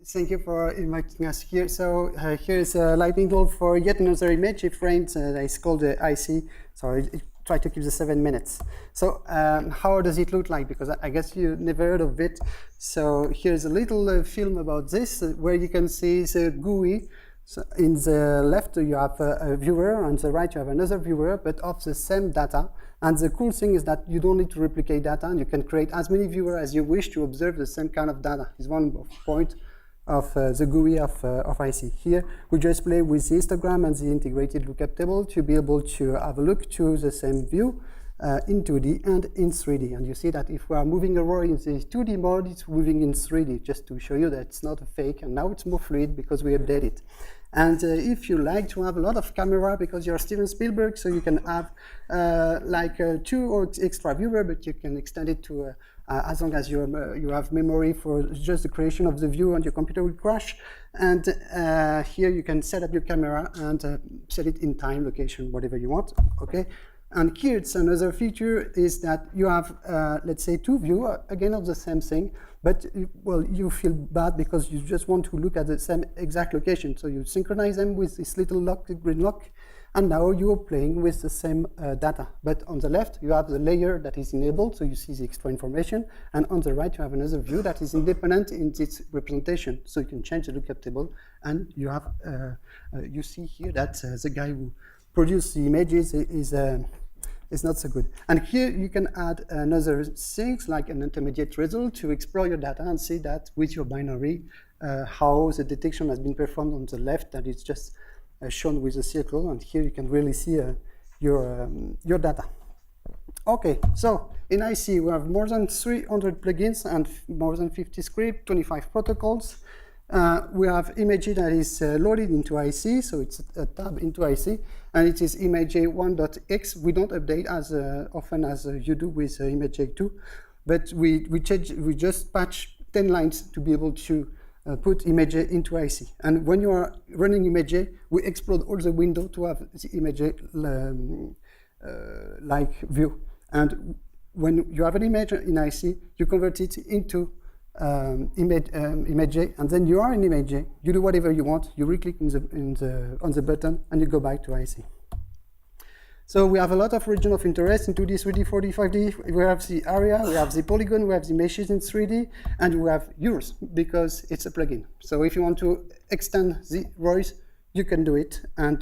Thank you for inviting us here. So here is a lightning bolt for yet another image. Framed. It's called the Icy. So I try to keep the 7 minutes. So how does it look like? Because I guess you never heard of it. So here's a little film about this, where you can see the GUI. So in the left you have a viewer, on the right you have another viewer, but of the same data. And the cool thing is that you don't need to replicate data, and you can create as many viewers as you wish to observe the same kind of data. It's one point of the GUI of Icy. Here we just play with the histogram and the integrated lookup table to be able to have a look to the same view in 2D and in 3D. And you see that if we are moving a row in the 2D mode, it's moving in 3D, just to show you that it's not a fake. And now it's more fluid because we update it. And if you like to have a lot of camera because you're Steven Spielberg, so you can have like 2 or extra viewer, but you can extend it to as long as you have memory for just the creation of the view, and your computer will crash. And here you can set up your camera and set it in time, location, whatever you want. Okay. And here it's another feature is that you have, let's say, 2 views, again of the same thing, but you feel bad because you just want to look at the same exact location. So you synchronize them with this little lock, the green lock, and now you're playing with the same data. But on the left, you have the layer that is enabled, so you see the extra information, and on the right, you have another view that is independent in its representation. So you can change the lookup table, and you have, you see here that the guy who produced the images is not so good. And here you can add another things like an intermediate result to explore your data and see that with your binary how the detection has been performed on the left, that is just shown with a circle, and here you can really see your data. Okay, so in Icy we have more than 300 plugins and more than 50 scripts, 25 protocols. We have ImageJ that is loaded into Icy, so it's a tab into Icy, and it is ImageJ 1.x. We don't update as often as you do with ImageJ 2, but we just patch 10 lines to be able to put ImageJ into Icy. And when you are running ImageJ, we explode all the window to have the ImageJ like view. And when you have an image in Icy, you convert it into ImageJ, and then you are in ImageJ. You do whatever you want. You re-click on the button, and you go back to Icy. So we have a lot of region of interest in 2D, 3D, 4D, 5D. We have the area, we have the polygon, we have the meshes in 3D, and we have yours because it's a plugin. So if you want to extend the ROIs, you can do it, and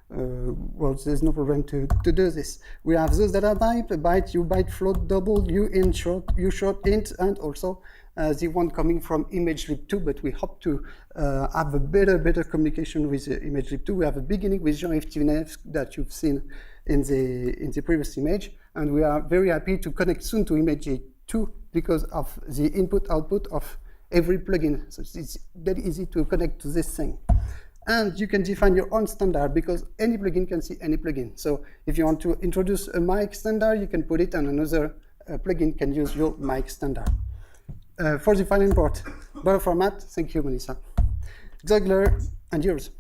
there's no problem to do this. We have those data type: byte, ubyte, float, double, uint, short, ushort, int, and also the one coming from ImageLib 2, but we hope to have a better communication with ImageLib 2. We have a beginning with Jean-Yves Thivenev that you've seen in the previous image, and we are very happy to connect soon to ImageJ 2 because of the input-output of every plugin. So it's very easy to connect to this thing. And you can define your own standard because any plugin can see any plugin. So if you want to introduce a mic standard, you can put it, and another plugin can use your mic standard. For the file import, bar format, thank you, Melissa. Juggler and yours.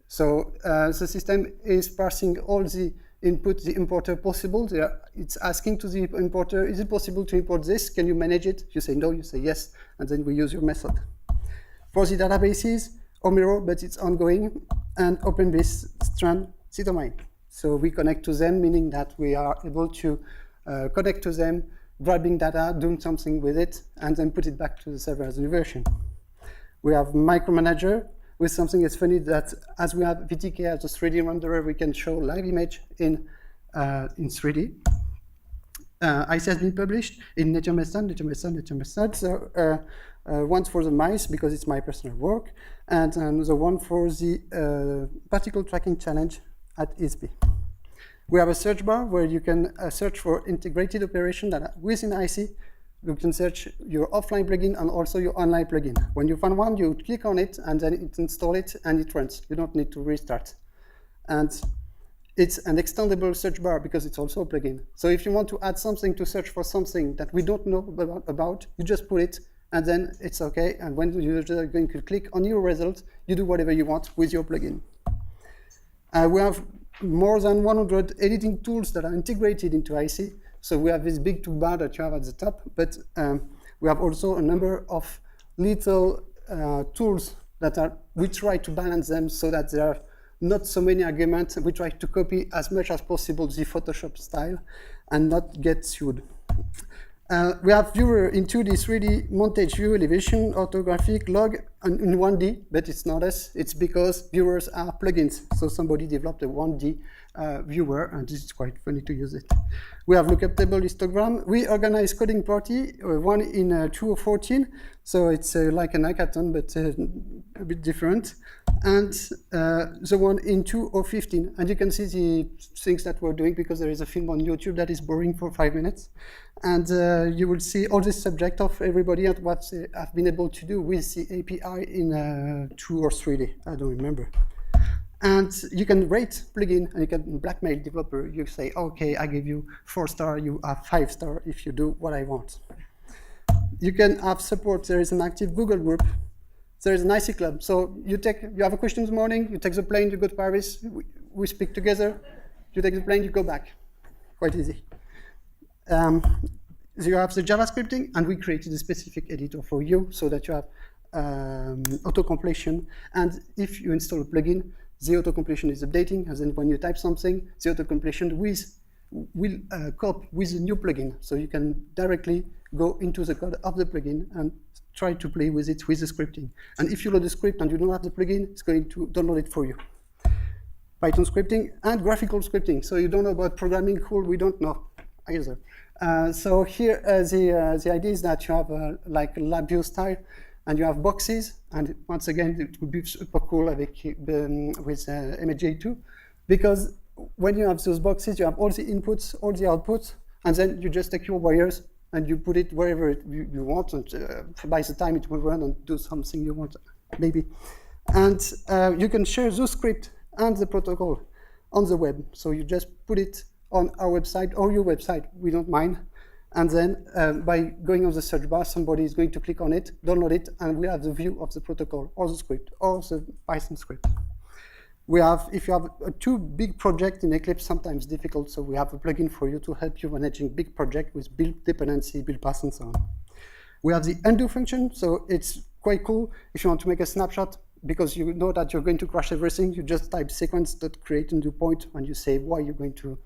So the system is parsing all the input, the importer possible. It's asking to the importer, is it possible to import this? Can you manage it? You say no, you say yes, and then we use your method. For the databases, Omiro, but it's ongoing, and OpenBase, Strand, Citomine. So we connect to them, meaning that we are able to connect to them, grabbing data, doing something with it, and then put it back to the server as a new version. We have Micromanager with something that's funny that as we have VTK as a 3D renderer, we can show live image in 3D. Icy has been published in Nature Method. So one for the mice because it's my personal work, and another one for the particle tracking challenge at ISP. We have a search bar where you can search for integrated operation that within Icy. You can search your offline plugin and also your online plugin. When you find one, you click on it and then it installs it and it runs. You don't need to restart. And it's an extendable search bar because it's also a plugin. So if you want to add something to search for something that we don't know about, you just put it and then it's okay. And when you're going to click on your result, you do whatever you want with your plugin. We have more than 100 editing tools that are integrated into Icy. So we have this big toolbar that you have at the top, but we have also a number of little tools we try to balance them so that there are not so many arguments. We try to copy as much as possible the Photoshop style and not get sued. We have viewer in 2D, 3D, montage view, elevation, orthographic, log, and in 1D, but it's not us. It's because viewers are plugins. So somebody developed a 1D viewer, and this is quite funny to use it. We have lookup table histogram. We organize coding party, one in 2014. So it's like an hackathon, but a bit different. And the one in 2015. And you can see the things that we're doing because there is a film on YouTube that is boring for 5 minutes. And you will see all the subject of everybody and what they have been able to do with the API in 2 or 3D. I don't remember. And you can rate plugin and you can blackmail developer. You say, okay, I give you 4 star, you have 5 star if you do what I want. You can have support. There is an active Google group. There is an Icy club. So you have a question this morning, you take the plane, you go to Paris, we speak together, you take the plane, you go back. Quite easy. So you have the JavaScripting, and we created a specific editor for you so that you have auto-completion. And if you install a plugin, the auto-completion is updating, and then when you type something, the auto-completion will cope with the new plugin. So you can directly go into the code of the plugin and try to play with it with the scripting. And if you load the script and you don't have the plugin, it's going to download it for you. Python scripting and graphical scripting. So you don't know about programming, cool, we don't know either. So here the idea is that you have like a lab view style, and you have boxes, and once again it would be super cool with ImageJ too, because when you have those boxes, you have all the inputs, all the outputs, and then you just take your wires and you put it wherever you want, and by the time it will run and do something you want, maybe. And you can share the script and the protocol on the web. So you just put it on our website or your website, we don't mind. And then by going on the search bar, somebody is going to click on it, download it, and we have the view of the protocol or the script or the Python script. We have, if you have a 2 big projects in Eclipse, sometimes difficult, so we have a plugin for you to help you managing big project with build dependency, build path, and so on. We have the undo function, so it's quite cool if you want to make a snapshot, because you know that you're going to crash everything. You just type sequence.create undo point, and you say why you're going to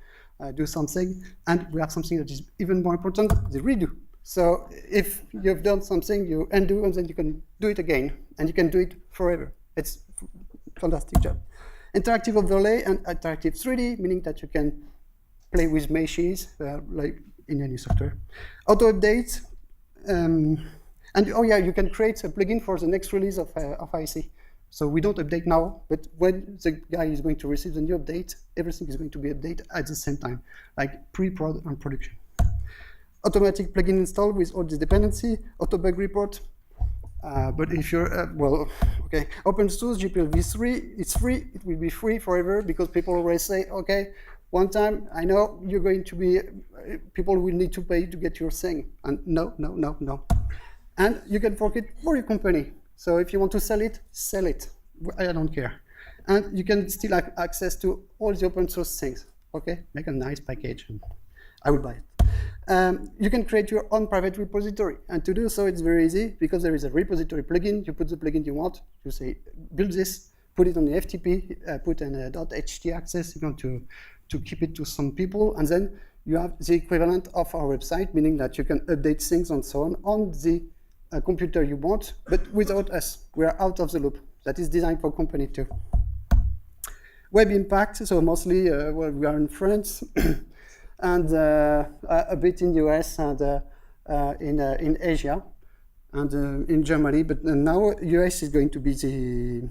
do something. And we have something that is even more important, the redo. So if you've done something, you undo, and then you can do it again, and you can do it forever. It's a fantastic job. Interactive overlay and interactive 3D, meaning that you can play with meshes, like in any software. Auto updates, and oh yeah, you can create a plugin for the next release of Icy. So we don't update now, but when the guy is going to receive the new update, everything is going to be updated at the same time, like pre-prod and production. Automatic plugin install with all the dependency, auto bug report. But if you're, well, okay, open source, GPL v3, it's free, it will be free forever, because people always say, okay, one time, I know you're going to be, people will need to pay to get your thing. And no, no, no, no. And you can fork it for your company. So if you want to sell it, sell it. I don't care. And you can still have access to all the open source things. Okay, make a nice package, and I will buy it. You can create your own private repository, and to do so it's very easy, because there is a repository plugin. You put the plugin you want, you say build this, put it on the FTP, put an .ht access, you want to keep it to some people, and then you have the equivalent of our website, meaning that you can update things and so on the computer you want, but without us. We are out of the loop. That is designed for company too. Web impact, so mostly well, we are in France. And a bit in US and in Asia and in Germany, but now US is going to be the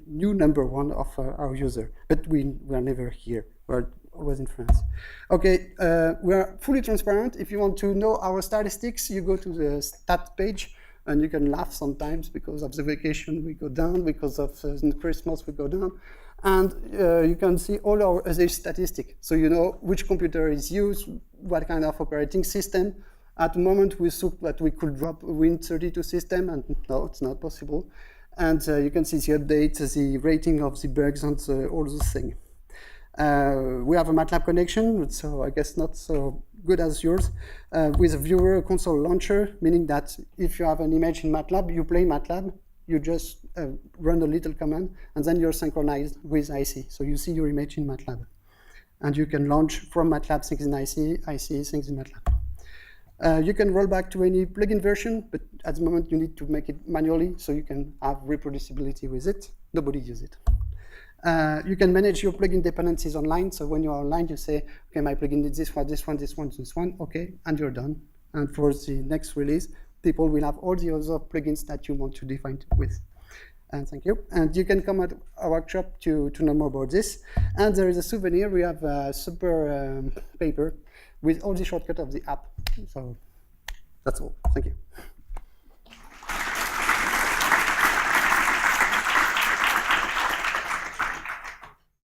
new #1 of our user, but we are never here, we're always in France. Okay, we are fully transparent. If you want to know our statistics, you go to the stat page, and you can laugh sometimes because of the vacation we go down, because of Christmas we go down. And you can see all our usage statistics. So you know which computer is used, what kind of operating system. At the moment, we thought that we could drop a Win32 system, and no, it's not possible. And you can see the updates, the rating of the bugs, and all those things. We have a Matlab connection, so I guess not so good as yours, with a viewer console launcher, meaning that if you have an image in Matlab, you play Matlab, you just run a little command, and then you're synchronized with Icy. So you see your image in Matlab. And you can launch from Matlab things in Icy, Icy things in Matlab. You can roll back to any plugin version, but at the moment you need to make it manually so you can have reproducibility with it. Nobody uses it. You can manage your plugin dependencies online. So when you're online, you say, okay, my plugin needs this one, this one, this one, this one, okay, and you're done. And for the next release, people will have all the other plugins that you want to define with. And thank you. And you can come at our workshop to know more about this. And there is a souvenir. We have a super paper with all the shortcuts of the app. So that's all. Thank you.